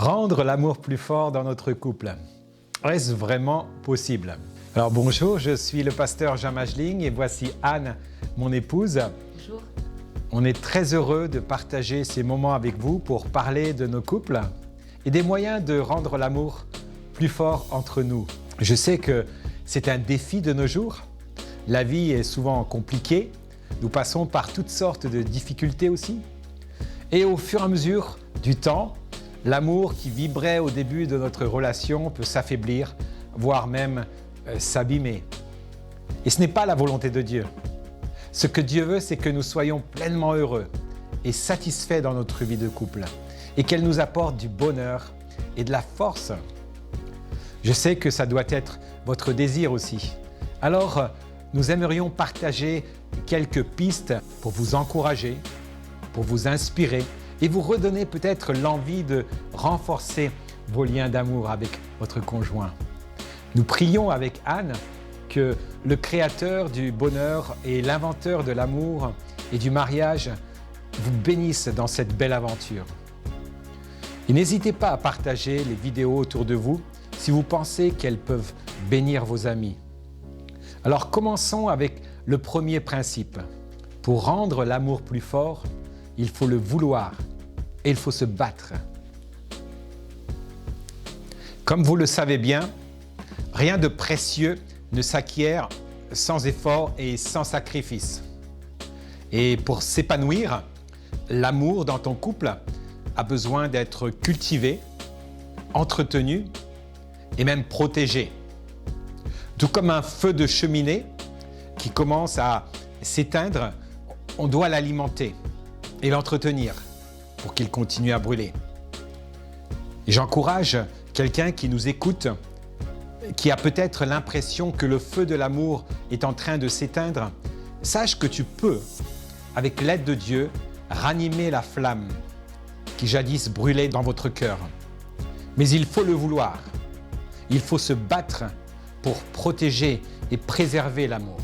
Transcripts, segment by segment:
Rendre l'amour plus fort dans notre couple. Est-ce vraiment possible? Alors bonjour, je suis le pasteur Jean Mageling et voici Anne, mon épouse. Bonjour. On est très heureux de partager ces moments avec vous pour parler de nos couples et des moyens de rendre l'amour plus fort entre nous. Je sais que c'est un défi de nos jours. La vie est souvent compliquée. Nous passons par toutes sortes de difficultés aussi. Et au fur et à mesure du temps, l'amour qui vibrait au début de notre relation peut s'affaiblir, voire même s'abîmer. Et ce n'est pas la volonté de Dieu. Ce que Dieu veut, c'est que nous soyons pleinement heureux et satisfaits dans notre vie de couple et qu'elle nous apporte du bonheur et de la force. Je sais que ça doit être votre désir aussi. Alors, nous aimerions partager quelques pistes pour vous encourager, pour vous inspirer et vous redonner peut-être l'envie de renforcer vos liens d'amour avec votre conjoint. Nous prions avec Anne que le créateur du bonheur et l'inventeur de l'amour et du mariage vous bénisse dans cette belle aventure. Et n'hésitez pas à partager les vidéos autour de vous si vous pensez qu'elles peuvent bénir vos amis. Alors commençons avec le premier principe. Pour rendre l'amour plus fort, il faut le vouloir et il faut se battre. Comme vous le savez bien, rien de précieux ne s'acquiert sans effort et sans sacrifice. Et pour s'épanouir, l'amour dans ton couple a besoin d'être cultivé, entretenu et même protégé. Tout comme un feu de cheminée qui commence à s'éteindre, on doit l'alimenter et l'entretenir pour qu'il continue à brûler. Et j'encourage quelqu'un qui nous écoute, qui a peut-être l'impression que le feu de l'amour est en train de s'éteindre. Sache que tu peux, avec l'aide de Dieu, ranimer la flamme qui jadis brûlait dans votre cœur. Mais il faut le vouloir. Il faut se battre pour protéger et préserver l'amour.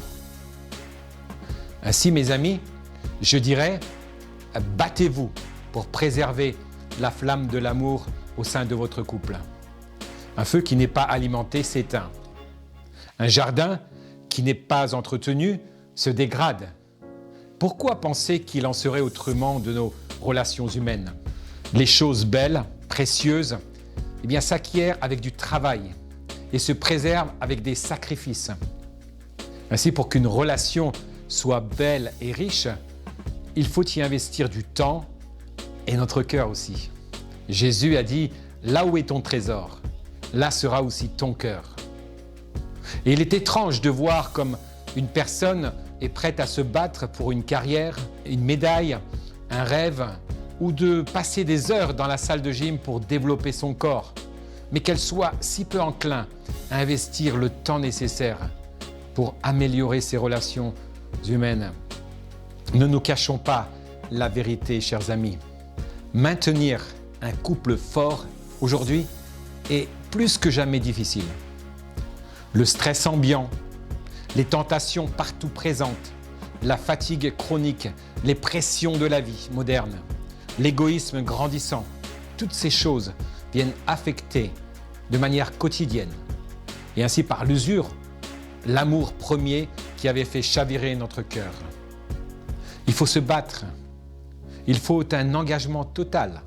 Ainsi, mes amis, je dirais, battez-vous pour préserver la flamme de l'amour au sein de votre couple. Un feu qui n'est pas alimenté s'éteint. Un jardin qui n'est pas entretenu se dégrade. Pourquoi penser qu'il en serait autrement de nos relations humaines? Les choses belles, précieuses, s'acquièrent avec du travail et se préservent avec des sacrifices. Ainsi, pour qu'une relation soit belle et riche, il faut y investir du temps et notre cœur aussi. Jésus a dit « Là où est ton trésor, là sera aussi ton cœur ». Et il est étrange de voir comme une personne est prête à se battre pour une carrière, une médaille, un rêve, ou de passer des heures dans la salle de gym pour développer son corps, mais qu'elle soit si peu enclin à investir le temps nécessaire pour améliorer ses relations humaines. Ne nous cachons pas la vérité, chers amis. Maintenir un couple fort aujourd'hui est plus que jamais difficile. Le stress ambiant, les tentations partout présentes, la fatigue chronique, les pressions de la vie moderne, l'égoïsme grandissant, toutes ces choses viennent affecter de manière quotidienne et ainsi par l'usure l'amour premier qui avait fait chavirer notre cœur. Il faut se battre, il faut un engagement total,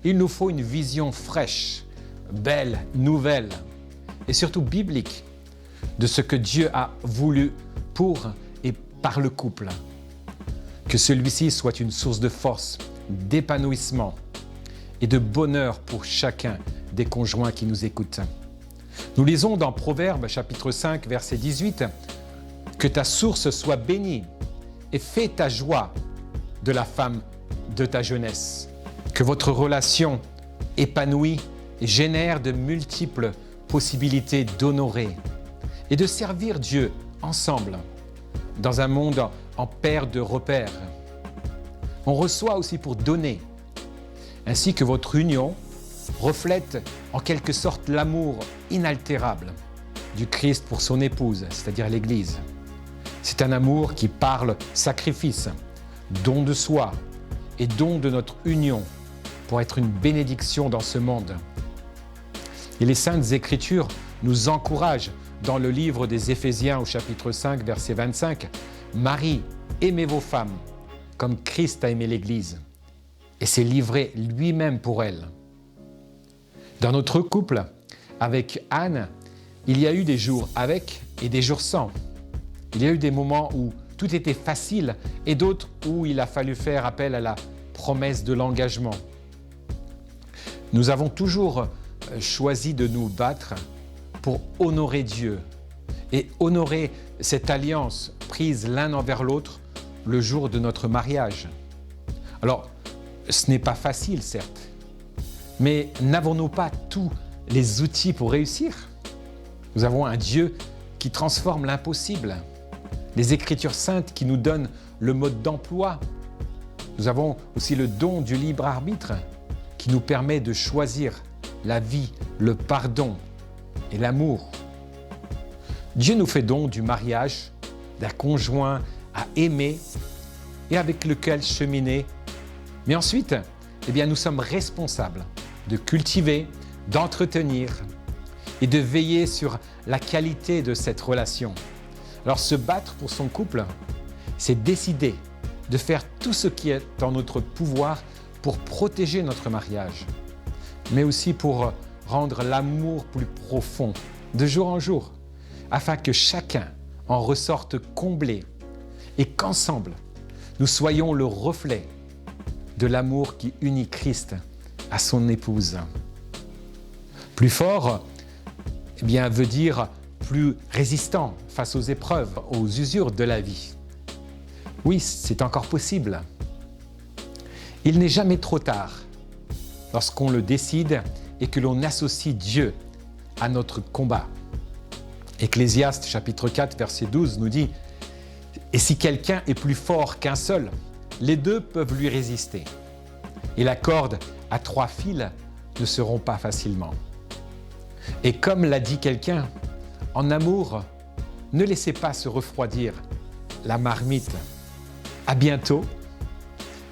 il nous faut une vision fraîche, belle, nouvelle et surtout biblique de ce que Dieu a voulu pour et par le couple. Que celui-ci soit une source de force, d'épanouissement et de bonheur pour chacun des conjoints qui nous écoutent. Nous lisons dans Proverbes chapitre 5 verset 18 « Que ta source soit bénie et fais ta joie de la femme de ta jeunesse. » Que votre relation épanouie génère de multiples possibilités d'honorer et de servir Dieu ensemble dans un monde en perte de repères. On reçoit aussi pour donner, ainsi que votre union reflète en quelque sorte l'amour inaltérable du Christ pour son épouse, c'est-à-dire l'Église. C'est un amour qui parle sacrifice, don de soi et don de notre union pour être une bénédiction dans ce monde. Et les Saintes Écritures nous encouragent dans le livre des Éphésiens au chapitre 5, verset 25. « Marie, aimez vos femmes, comme Christ a aimé l'Église, et s'est livré lui-même pour elle. » Dans notre couple, avec Anne, il y a eu des jours avec et des jours sans. Il y a eu des moments où tout était facile et d'autres où il a fallu faire appel à la promesse de l'engagement. Nous avons toujours choisi de nous battre pour honorer Dieu et honorer cette alliance prise l'un envers l'autre le jour de notre mariage. Alors, ce n'est pas facile, certes, mais n'avons-nous pas tous les outils pour réussir? Nous avons un Dieu qui transforme l'impossible, les Écritures saintes qui nous donnent le mode d'emploi. Nous avons aussi le don du libre arbitre qui nous permet de choisir la vie, le pardon et l'amour. Dieu nous fait don du mariage, d'un conjoint à aimer et avec lequel cheminer. Mais ensuite, nous sommes responsables de cultiver, d'entretenir et de veiller sur la qualité de cette relation. Alors se battre pour son couple, c'est décider de faire tout ce qui est en notre pouvoir pour protéger notre mariage, mais aussi pour rendre l'amour plus profond de jour en jour, afin que chacun en ressorte comblé et qu'ensemble, nous soyons le reflet de l'amour qui unit Christ à son épouse. Plus fort, veut dire plus résistant face aux épreuves, aux usures de la vie. Oui, c'est encore possible. Il n'est jamais trop tard lorsqu'on le décide et que l'on associe Dieu à notre combat. Ecclésiaste chapitre 4, verset 12 nous dit « Et si quelqu'un est plus fort qu'un seul, les deux peuvent lui résister. Et la corde à 3 fils ne se rompt pas facilement. » Et comme l'a dit quelqu'un, en amour, ne laissez pas se refroidir la marmite. À bientôt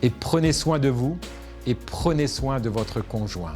et prenez soin de vous et prenez soin de votre conjoint.